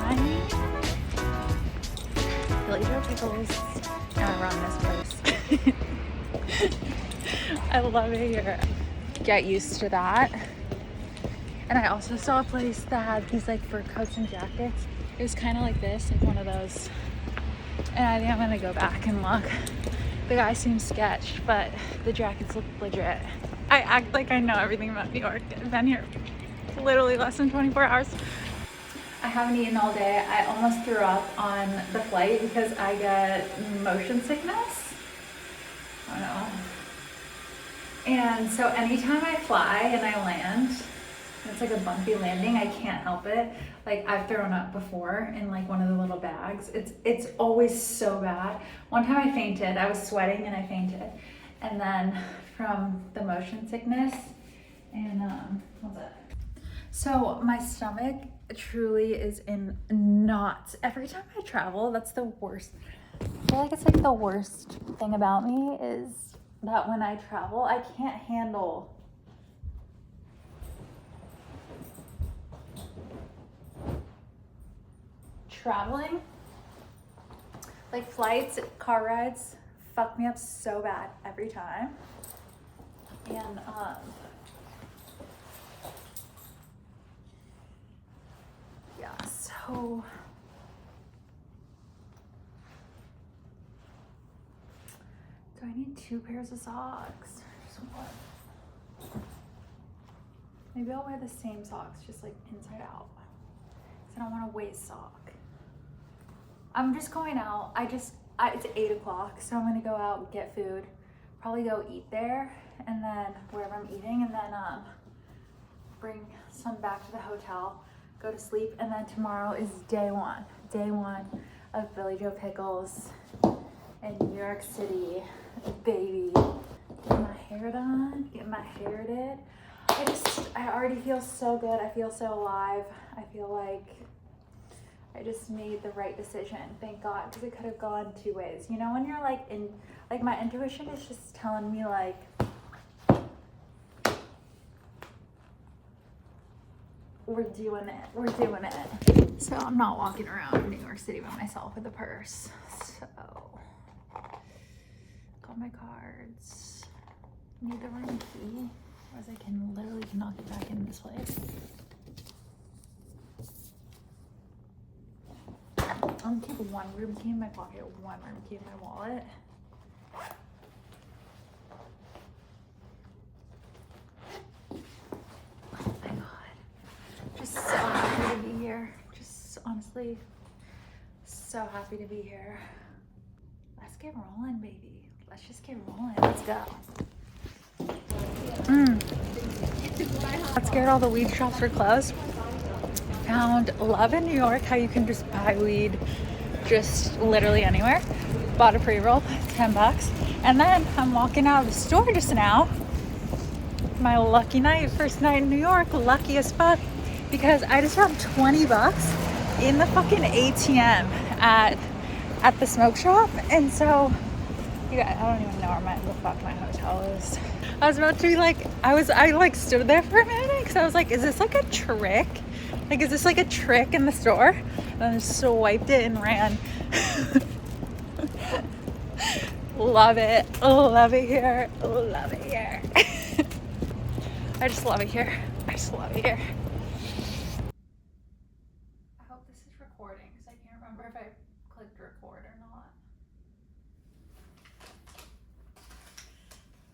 dining. Billie Jo Pickles. And I run this place. I love it here. Get used to that. And I also saw a place that had these like fur coats and jackets. It was kind of like this, like one of those. And I think I'm gonna go back and look. The guy seems sketch, but the jackets look legit. I act like I know everything about New York. I've been here literally less than 24 hours. I haven't eaten all day. I almost threw up on the flight because I get motion sickness. I don't know. And so anytime I fly and I land, it's like a bumpy landing, I can't help it. Like I've thrown up before in like one of the little bags. It's always so bad. One time I fainted. I was sweating and I fainted. And then from the motion sickness and what's that? So my stomach truly is in knots. Every time I travel, that's the worst. I feel like it's like the worst thing about me is that when I travel, I can't handle traveling. Like flights, car rides fuck me up so bad every time. And yeah, so do I need 2 pairs of socks? Just one. Maybe I'll wear the same socks, just like inside out. Cause I don't want to waste sock. I'm just going out. It's 8 o'clock, so I'm gonna go out, get food, probably go eat there, and then wherever I'm eating, and then bring some back to the hotel, go to sleep, and then tomorrow is day one of Billie Jo Pickles in New York City, baby. Get my hair done, get my hair did. I already feel so good. I feel so alive. I feel like I just made the right decision, thank God, because it could have gone 2 ways. You know, when you're like my intuition is just telling me like, we're doing it. So I'm not walking around New York City by myself with a purse. So, got my cards. Need the room key, otherwise I can literally cannot get back in this place. I'm gonna keep 1 room key in my pocket, 1 room key in my wallet. Oh my God. Just so happy to be here. Just honestly, so happy to be here. Let's get rolling, baby. Let's just get rolling. Let's go. Got scared all the weed shops were closed. Found love in New York, how you can just buy weed just literally anywhere. Bought a pre-roll, $10. And then I'm walking out of the store just now. My lucky night, first night in New York, lucky as fuck, because I just found $20 in the fucking ATM at the smoke shop. And so, you guys, I don't even know where the fuck my hotel is. I was about to be like, I stood there for a minute because I was like, is this like a trick? Like, is this like a trick in the store? And then just swiped it and ran. Love it. Love it here. Love it here. I just love it here. I just love it here. I hope this is recording because I can't remember if I clicked record or not.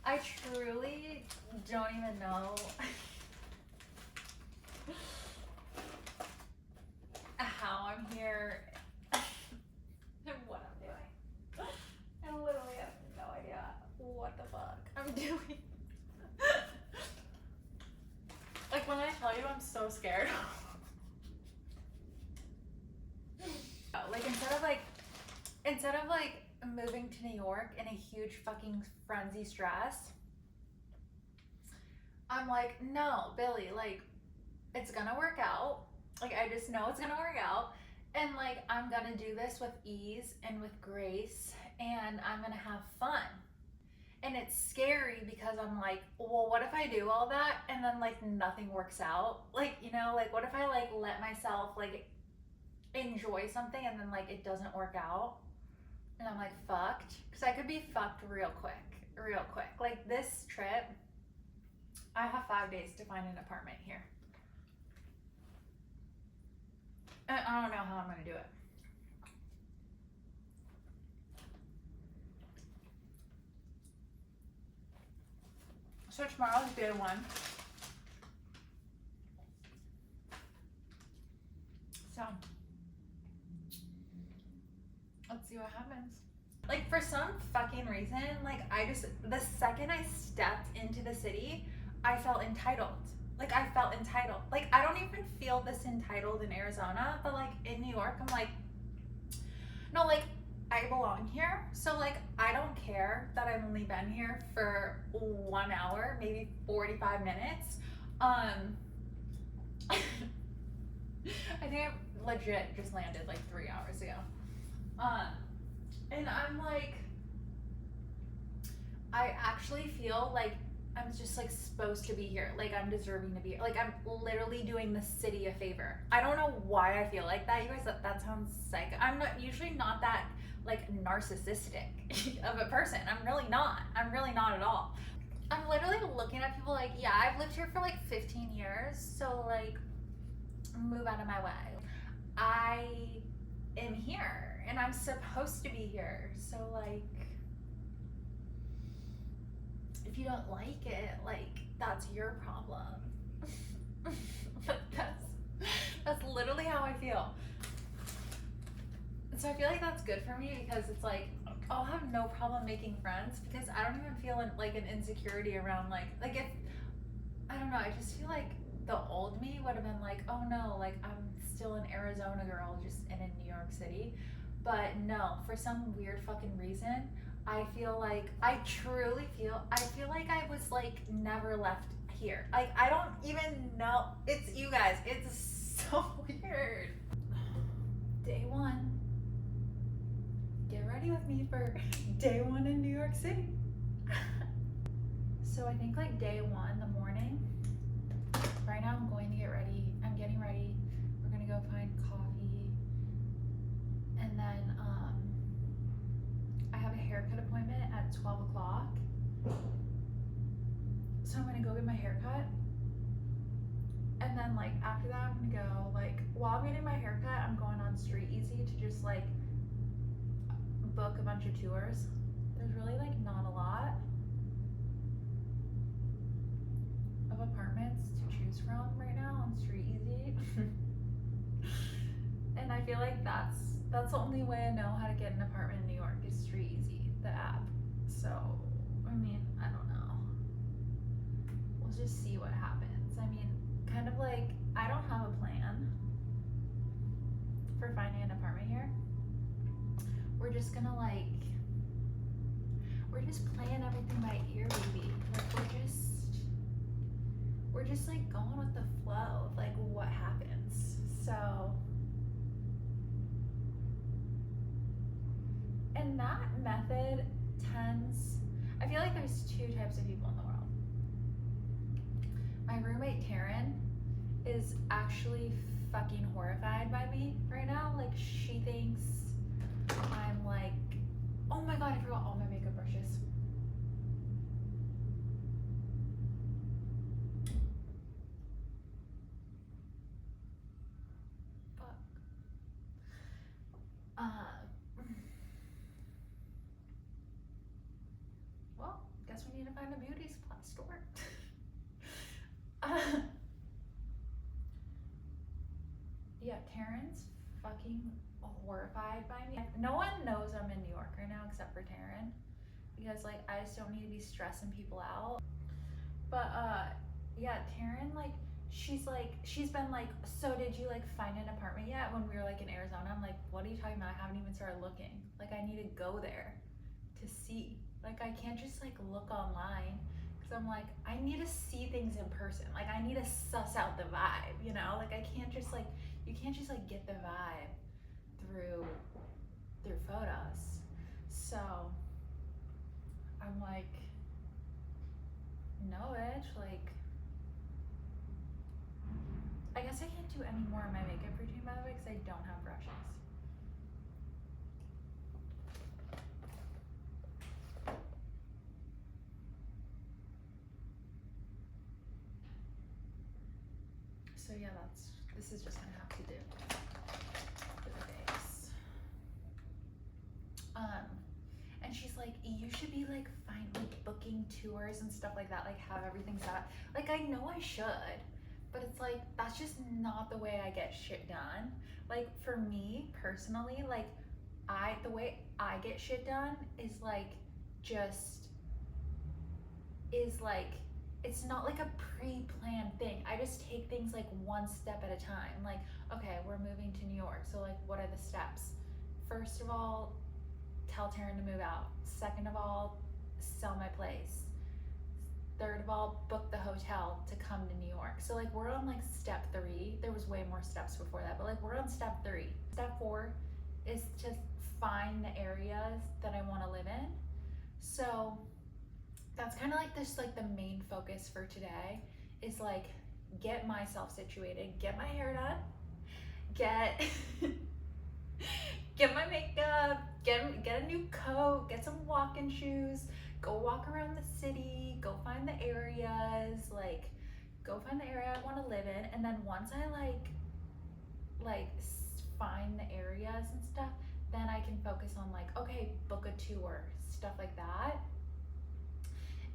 I truly don't even know how I'm here and what I'm doing. I literally have no idea what the fuck I'm doing. Like when I tell you I'm so scared. Like instead of moving to New York in a huge fucking frenzy stress, I'm like, no, Billy, like it's gonna work out. Like I just know it's gonna work out, and like I'm gonna do this with ease and with grace, and I'm gonna have fun. And it's scary because I'm like, well, what if I do all that and then like nothing works out? Like, you know, like what if I like let myself like enjoy something and then like it doesn't work out and I'm like fucked, because I could be fucked real quick. Like this trip, I have 5 days to find an apartment here. And I don't know how I'm gonna do it. So tomorrow's day one. So let's see what happens. Like for some fucking reason, like the second I stepped into the city, I felt entitled. Like I felt entitled. Like I don't even feel this entitled in Arizona, but like in New York, I'm like, no, like I belong here. So like I don't care that I've only been here for 1 hour, maybe 45 minutes. I think I legit just landed like 3 hours ago. And I'm like, I actually feel like I'm just like supposed to be here. Like I'm deserving to be here. Like I'm literally doing the city a favor. I don't know why I feel like that. You guys, that sounds psycho. I'm not usually not that like narcissistic of a person. I'm really not at all. I'm literally looking at people like, yeah, I've lived here for like 15 years. So like move out of my way. I am here and I'm supposed to be here. So like if you don't like it, like that's your problem. that's literally how I feel. So I feel like that's good for me because it's like I'll have no problem making friends because I don't even feel like an insecurity around like if I don't know, I just feel like the old me would have been like, oh no, like I'm still an Arizona girl just in a New York City. But no, for some weird fucking reason, I feel like I feel like I was like never left here. Like I don't even know. It's you guys. It's so weird. Day one. Get ready with me for day one in New York City. So I think like day one, the morning. Right now I'm going to get ready. I'm getting ready. We're gonna go find coffee. And then I have a haircut appointment at 12 o'clock. So I'm gonna go get my haircut. And then like after that I'm gonna go like while I'm getting my haircut, I'm going on Street Easy to just like book a bunch of tours. There's really like not a lot of apartments to choose from right now on Street Easy. And I feel like that's the only way I know how to get an apartment in New York is Street Easy, the app. So, I mean, I don't know. We'll just see what happens. I mean, kind of like, I don't have a plan for finding an apartment here. We're just gonna like, we're just playing everything by ear, baby. Like we're just like going with the flow of like what happens. So, and that method I feel like there's two types of people in the world. My roommate Taryn is actually fucking horrified by me right now. Like she thinks I'm like, oh my god, I forgot all my makeup brushes. Fuck. Well, guess we need to find a beauty supply store. Yeah, Taryn's fucking horrified by me. No one knows I'm in New York right now except for Taryn, because like I just don't need to be stressing people out. But yeah, Taryn like she's been like, so did you like find an apartment yet? When we were like in Arizona, I'm like, what are you talking about? I haven't even started looking. Like I need to go there to see. Like I can't just like look online because I'm like I need to see things in person. Like I need to suss out the vibe, you know? Like I can't just like you can't just like get the vibe through photos. So I'm like, no bitch, like I guess guess I can't do any more of my makeup routine, by the way, because I don't have brushes. So yeah, this is just gonna have to do for the base. And she's like, you should be like fine, like booking tours and stuff like that, like have everything set up. Like I know I should, but it's like that's just not the way I get shit done. Like for me personally, like the way I get shit done is like it's not like a pre-planned thing. I just take things like one step at a time. Like, okay, we're moving to New York, so like what are the steps? First of all, tell Taryn to move out. Second of all, sell my place. Third of all, book the hotel to come to New York. So like we're on like step 3. There was way more steps before that, but like we're on step 3. Step 4 is to find the areas that I want to live in. So that's kind of like this, like the main focus for today is like get myself situated, get my hair done, get get my makeup, get a new coat, get some walking shoes, go walk around the city, go find the areas, like go find the area I want to live in. And then once I like find the areas and stuff, then I can focus on like, okay, book a tour, stuff like that.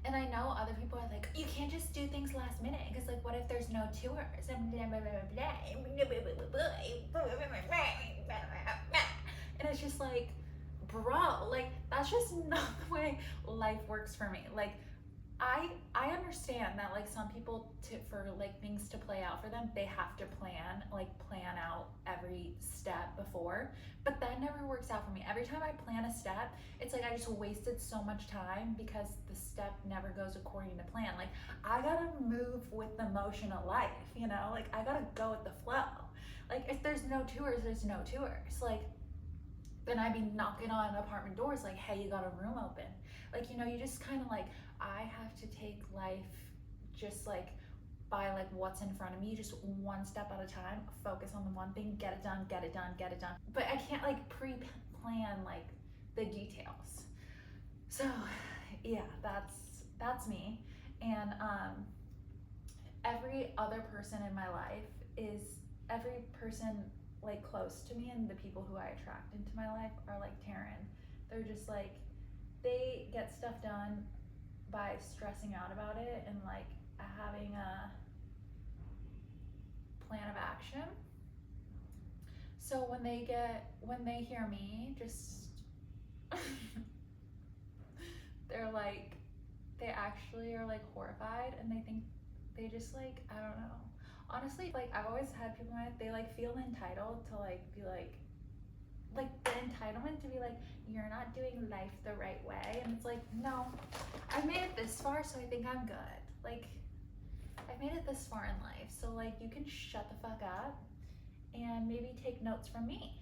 And I know other people are like, you can't just do things last minute, because like what if there's no tours and blah, blah, blah, blah, and it's just like, bro, like that's just not the way life works for me. Like I understand that like some people for like things to play out for them, they have to plan out every step before, but that never works out for me. Every time I plan a step, it's like I just wasted so much time because the step never goes according to plan. Like I gotta move with the motion of life, you know, like I gotta go with the flow. Like if there's no tours, there's no tours. Like then I'd be knocking on apartment doors like, hey, you got a room open? Like, you know, you just kind of like, I have to take life just like by like what's in front of me, just one step at a time, focus on the one thing, get it done, get it done, get it done. But I can't like pre-plan like the details. So yeah, that's me. And every other person in my life is every person like close to me, and the people who I attract into my life are like Taryn. They're just like, they get stuff done by stressing out about it and like having a plan of action. So when they hear me, just they're like, they actually are like horrified, and they think, they just like, I don't know. Honestly, like I've always had people in my life, they like feel entitled to like be like the entitlement to be like, you're not doing life the right way. And it's like, no, I've made it this far, so I think I'm good. Like I've made it this far in life, so like you can shut the fuck up and maybe take notes from me.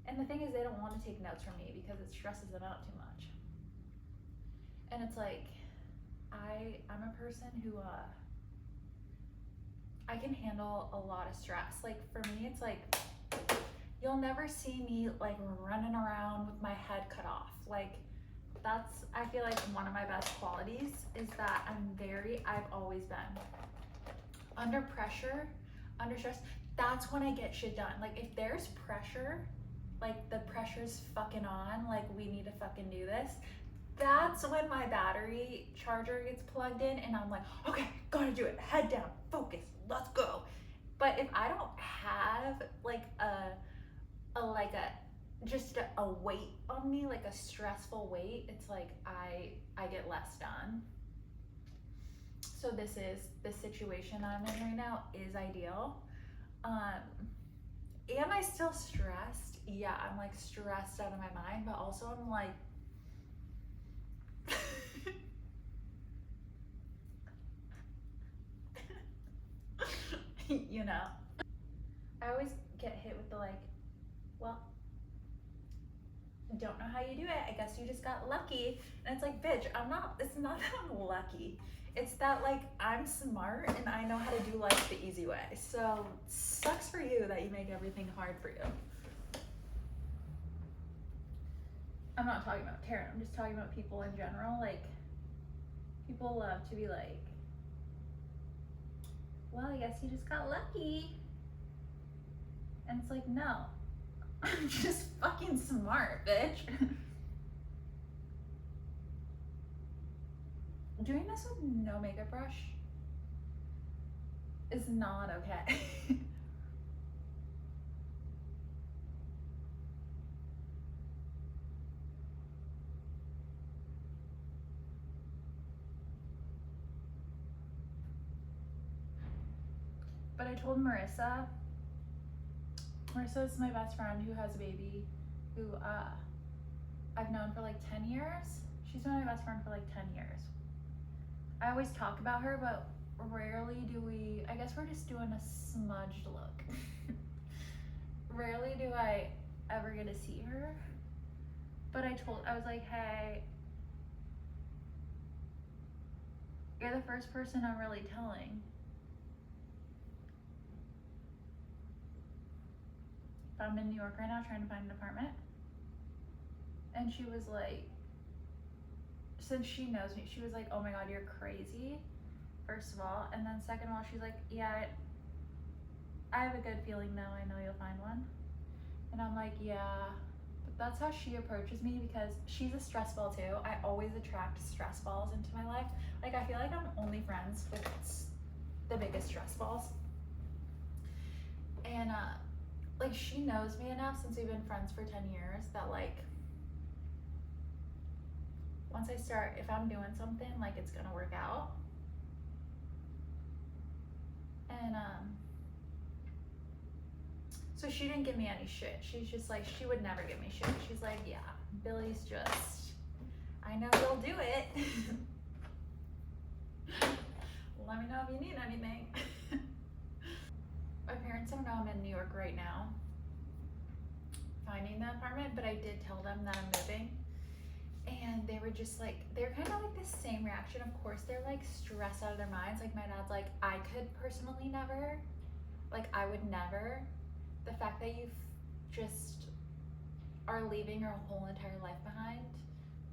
And the thing is, they don't want to take notes from me because it stresses them out too much. And it's like, I'm a person who I can handle a lot of stress. Like for me, it's like, you'll never see me like running around with my head cut off. Like that's, I feel like one of my best qualities is that I've always been under pressure, under stress. That's when I get shit done. Like if there's pressure, like the pressure's fucking on, like we need to fucking do this, that's when my battery charger gets plugged in and I'm like, okay, gotta do it, head down, focus, let's go. But if I don't have like just a weight on me, like a stressful weight, it's like I get less done. So the situation I'm in right now is ideal. Am I still stressed? Yeah, I'm like stressed out of my mind, but also I'm like you know, I always get hit with the like, well, don't know how you do it, I guess you just got lucky. And it's like, bitch, it's not that I'm lucky. It's that like I'm smart and I know how to do life the easy way. So sucks for you that you make everything hard for you. I'm not talking about Taryn, I'm just talking about people in general. Like, people love to be like, well, I guess you just got lucky. And it's like, no, I'm just fucking smart, bitch. Doing this with no makeup brush is not okay. But I told Marissa is my best friend who has a baby who I've known for like 10 years. She's been my best friend for like 10 years. I always talk about her, but rarely do we, I guess we're just doing a smudged look. Rarely do I ever get to see her. But I was like, hey, you're the first person I'm really telling. I'm in New York right now trying to find an apartment. And she was like, since she knows me, she was like, oh my God, you're crazy, first of all. And then second of all, she's like, yeah, I have a good feeling now, I know you'll find one. And I'm like, yeah, but that's how she approaches me because she's a stress ball too. I always attract stress balls into my life. Like, I feel like I'm only friends with the biggest stress balls. And like, she knows me enough since we've been friends for 10 years that like, once I start, if I'm doing something, like, it's gonna work out. And so she didn't give me any shit. She's just like, she would never give me shit. She's like, yeah, Billy's just, I know you'll do it. Let me know if you need anything. My parents don't know I'm in New York right now, finding the apartment, but I did tell them that I'm moving. And they were just like, they're kind of like the same reaction. Of course, they're like stressed out of their minds. Like, my dad's like, I could personally never, like, I would never. The fact that you just are leaving your whole entire life behind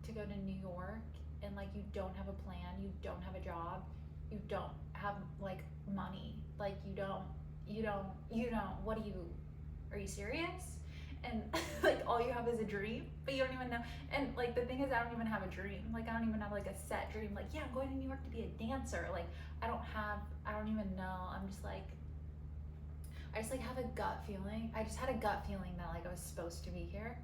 to go to New York and like, you don't have a plan, you don't have a job, you don't have like money, like you don't, what are you serious? And like, all you have is a dream, but you don't even know. And like, the thing is, I don't even have a dream. Like, I don't even have like a set dream. Like, yeah, I'm going to New York to be a dancer. Like, I don't even know. I'm just like, I just like have a gut feeling. I just had a gut feeling that like I was supposed to be here.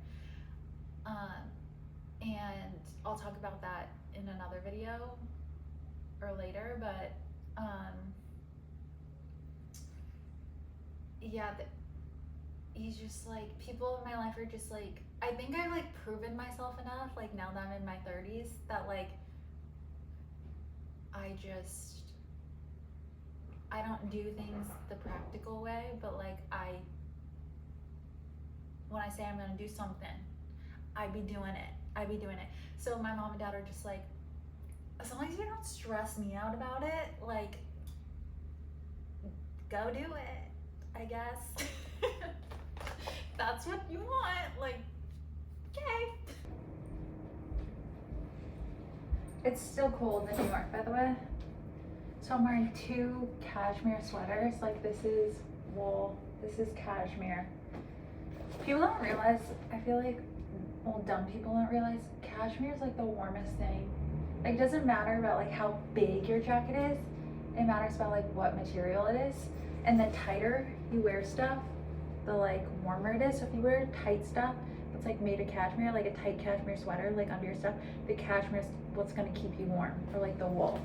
And I'll talk about that in another video or later, but yeah, he's just like, people in my life are just like, I think I've like proven myself enough, like now that I'm in my 30s, that like I don't do things the practical way, but like when I say I'm gonna do something, I be doing it. So my mom and dad are just like, as long as you don't stress me out about it, like, go do it, I guess. That's what you want, like, okay. It's still cold in New York, by the way. So I'm wearing 2 cashmere sweaters. Like, this is wool, this is cashmere. People don't realize, I feel like, well, dumb people don't realize, cashmere is like the warmest thing. Like, it doesn't matter about like how big your jacket is, it matters about like what material it is. And the tighter you wear stuff, the like warmer it is. So if you wear tight stuff that's like made of cashmere, like a tight cashmere sweater, like under your stuff, the cashmere is what's gonna keep you warm, or like the wool.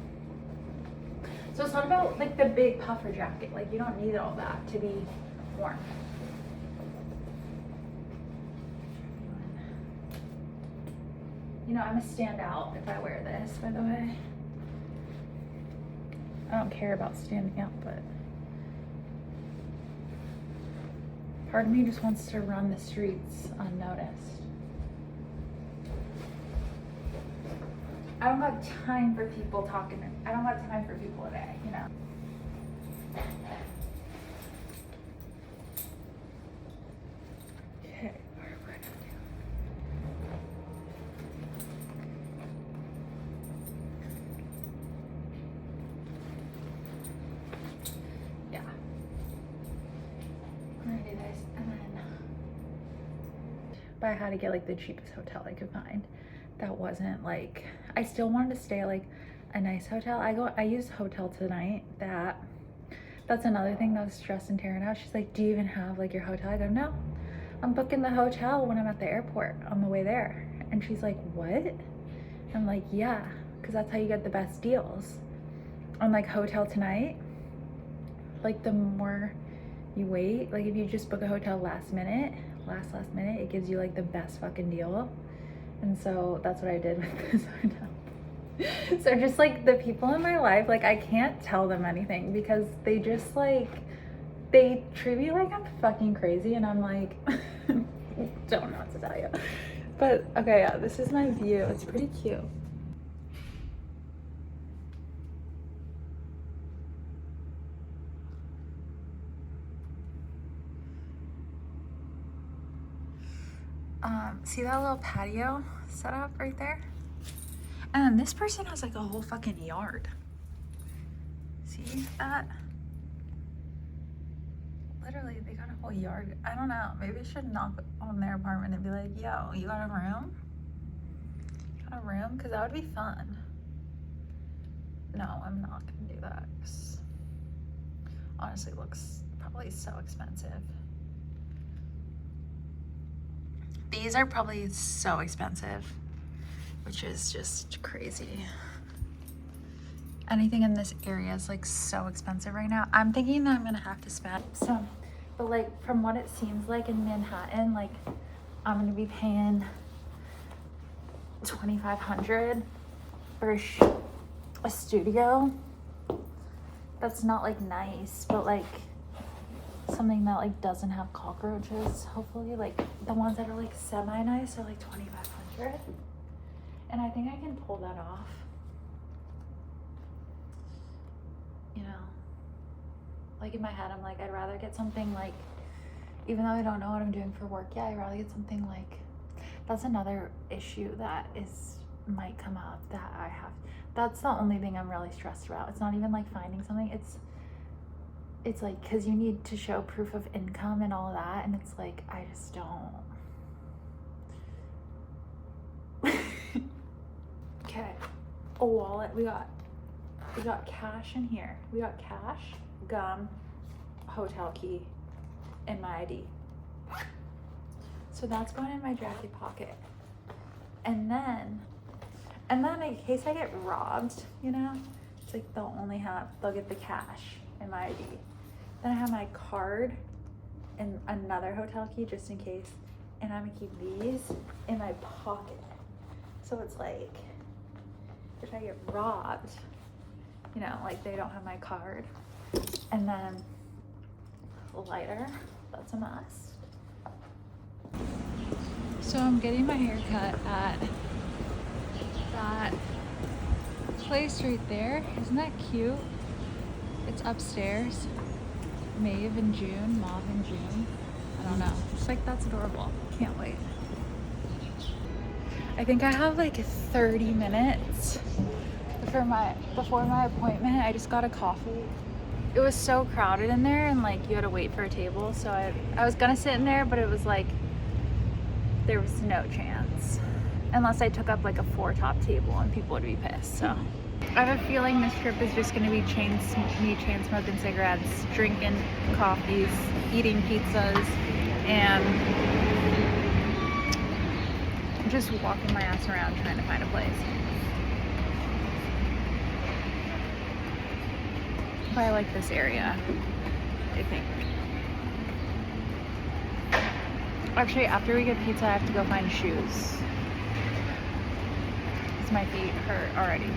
So it's not about like the big puffer jacket. Like, you don't need all that to be warm. You know, I'm a standout if I wear this, by the way. I don't care about standing out, but part of me just wants to run the streets unnoticed. I don't have time for people talking I don't have time for people today, you know. Okay, what are we gonna do? Yeah. We're gonna do this and then. But I had to get like the cheapest hotel I could find. That wasn't like, I still wanted to stay at like a nice hotel. I used Hotel Tonight. That's another thing that was stressing Tara out. She's like, do you even have like your hotel? I go, no, I'm booking the hotel when I'm at the airport on the way there. And she's like, what? I'm like, yeah, because that's how you get the best deals. On like Hotel Tonight, like the more you wait, like if you just book a hotel last minute, it gives you like the best fucking deal. And so that's what I did with this hotel. So just like the people in my life, like I can't tell them anything because they just like, they treat me like I'm fucking crazy and I'm like, don't know what to tell you. But okay, yeah, this is my view. It's pretty cute. See that little patio set up right there? And then this person has like a whole fucking yard. See that? Literally, they got a whole yard. I don't know. Maybe I should knock on their apartment and be like, yo, you got a room? You got a room? Because that would be fun. No, I'm not going to do that. Honestly, it looks probably so expensive. These are probably so expensive, which is just crazy. Anything in this area is like so expensive right now. I'm thinking that I'm gonna have to spend some, but like from what it seems like in Manhattan, like I'm gonna be paying $2,500 for a studio. That's not like nice, but like something that like doesn't have cockroaches. Hopefully, like the ones that are like semi-nice are like $2,500, and I think I can pull that off. You know, like in my head, I'm like, I'd rather get something like, even though I don't know what I'm doing for work yet, I'd rather get something like, that's another issue that might come up that I have. That's the only thing I'm really stressed about. It's not even like finding something. It's like, because you need to show proof of income and all of that, and it's like, I just don't. Okay, a wallet. We got cash in here. We got cash, gum, hotel key, and my ID. So that's going in my jacket pocket. And then in case I get robbed, you know, it's like they'll get the cash and my ID. Then I have my card and another hotel key just in case. And I'm gonna keep these in my pocket. So it's like, if I get robbed, you know, like they don't have my card. And then lighter, that's a must. So I'm getting my hair cut at that place right there. Isn't that cute? It's upstairs. Mauve in June. I don't know. It's like, that's adorable. Can't wait. I think I have like 30 minutes before my appointment. I just got a coffee. It was so crowded in there, and like you had to wait for a table. So I was gonna sit in there, but it was like there was no chance unless I took up like a 4-top table, and people would be pissed. So I have a feeling this trip is just gonna be me chain smoking cigarettes, drinking coffees, eating pizzas, and just walking my ass around trying to find a place. But I like this area, I think. Actually, after we get pizza, I have to go find shoes, because my feet hurt already.